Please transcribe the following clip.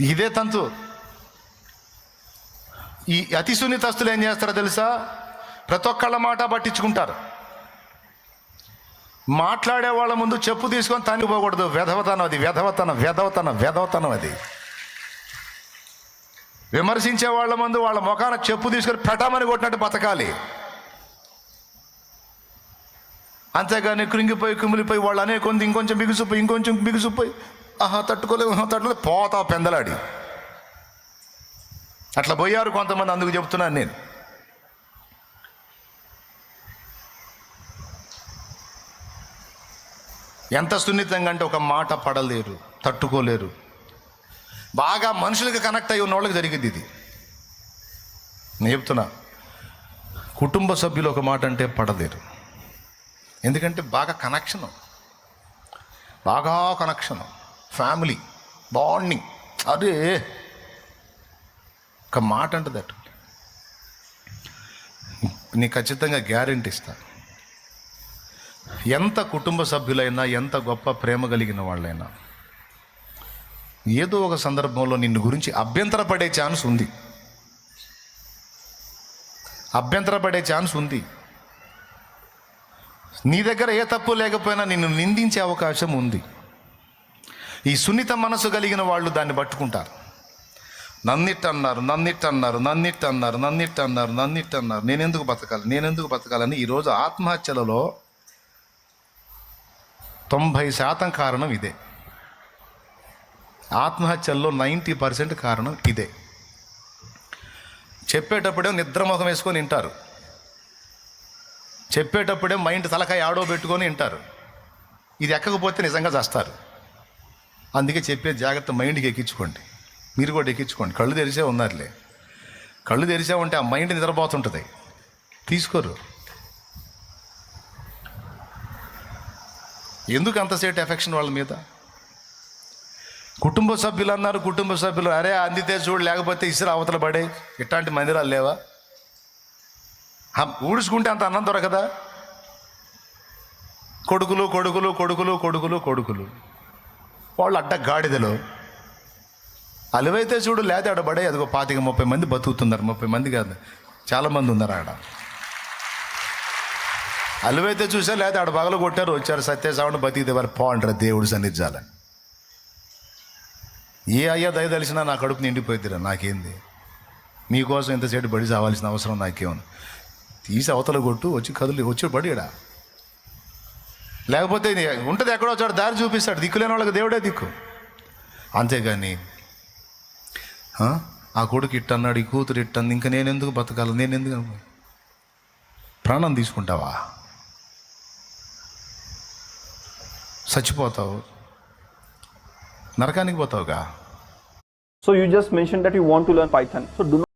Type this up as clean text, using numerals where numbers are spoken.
ఇదే తంతు. ఈ అతి సున్నితస్తులు ఏం చేస్తారో తెలుసా? ప్రతి ఒక్కళ్ళ మాట పట్టించుకుంటారు. మాట్లాడే వాళ్ళ ముందు చెప్పు తీసుకొని తనిపోకూడదు. వెధవతనం అది, వెధవతనం అది. విమర్శించే వాళ్ళ ముందు వాళ్ళ ముఖాన చెప్పు తీసుకొని పెటామని కొట్టినట్టు బతకాలి. అంతేగాని కృంగిపోయి కుమిలిపోయి వాళ్ళు అనే కొంత ఇంకొంచెం బిగుసిపోయి తట్టుకోలేదు పోతావు పెందలాడి. అట్లా పోయారు కొంతమంది. అందుకు చెప్తున్నాను నేను. ఎంత సున్నితంగా అంటే ఒక మాట పడలేరు, తట్టుకోలేరు. బాగా మనుషులకి కనెక్ట్ అయ్యి ఉన్న వాళ్ళకి జరిగింది ఇది. నేను చెప్తున్నా, కుటుంబ సభ్యులు ఒక మాట అంటే పడలేరు. ఎందుకంటే బాగా కనెక్షను, ఫ్యామిలీ బాండింగ్. అదే ఒక మాట అంటే అటు నీకు ఖచ్చితంగా గ్యారెంటీ ఇస్తా. ఎంత కుటుంబ సభ్యులైనా, ఎంత గొప్ప ప్రేమ కలిగిన వాళ్ళైనా ఏదో ఒక సందర్భంలో నిన్ను గురించి అభ్యంతరపడే ఛాన్స్ ఉంది. నీ దగ్గర ఏ తప్పు లేకపోయినా నిన్ను నిందించే అవకాశం ఉంది. ఈ సున్నిత మనసు కలిగిన వాళ్ళు దాన్ని పట్టుకుంటారు. నన్నిట్టన్నారు. నేనెందుకు బతకాలని ఈరోజు ఆత్మహత్యలలో 90% కారణం ఇదే. ఆత్మహత్యల్లో 90% కారణం ఇదే. చెప్పేటప్పుడే నిద్రముఖం వేసుకొని వింటారు. చెప్పేటప్పుడే మైండ్ తలకాయ ఆడో పెట్టుకొని వింటారు. ఇది ఎక్కకపోతే నిజంగా చేస్తారు. అందుకే చెప్పే జాగ్రత్త మైండ్కి ఎక్కించుకోండి. మీరు కూడా ఎక్కించుకోండి. కళ్ళు తెరిసే ఉన్నారులే. కళ్ళు తెరిసే ఉంటే ఆ మైండ్ నిద్రపోతుంటుంది. తీసుకోరు. ఎందుకు అంతసేపు ఎఫెక్షన్ వాళ్ళ మీద? కుటుంబ సభ్యులు అరే అందితే చూడు, లేకపోతే ఇసురు అవతల పడే. ఇట్లాంటి మందిరాలు లేవా? ఊడ్చుకుంటే అంత అన్నం దొరకదా? కొడుకులు వాళ్ళు అడ్డ గాడిదలు. అలివైతే చూడు, లేతే ఆడ పడే. అదిగో 25-30 మంది బతుకుతున్నారు. 30 మంది కాదు, చాలామంది ఉన్నారు ఆడ. అలివైతే చూసా, లేతే ఆడ పగలు కొట్టారు, వచ్చారు, సత్యసావుని బతికితే వారు అంటారు దేవుడు సన్నిధించాలని. ఏ అయ్యా దయ తెలిసినా నా కడుపు నిండిపోయిద్దిరా. నాకేంది? మీకోసం ఎంతసేపు బడి చావాల్సిన అవసరం నాకేమని? తీసి అవతల కొట్టు, వచ్చి బడిడా. లేకపోతే ఉంటుంది ఎక్కడో చోట దారి చూపిస్తాడు. దిక్కులేని వాళ్ళకి దేవుడే దిక్కు. అంతేగాని ఆ కొడుకు ఇట్టన్నాడు, ఈ కూతురు ఇట్టంది, ఇంకా నేనెందుకు బతకాలి? ప్రాణం తీసుకుంటావా? చచ్చిపోతావు, నరకానికి పోతావుగా. So you just mentioned that you want to learn Python. So do not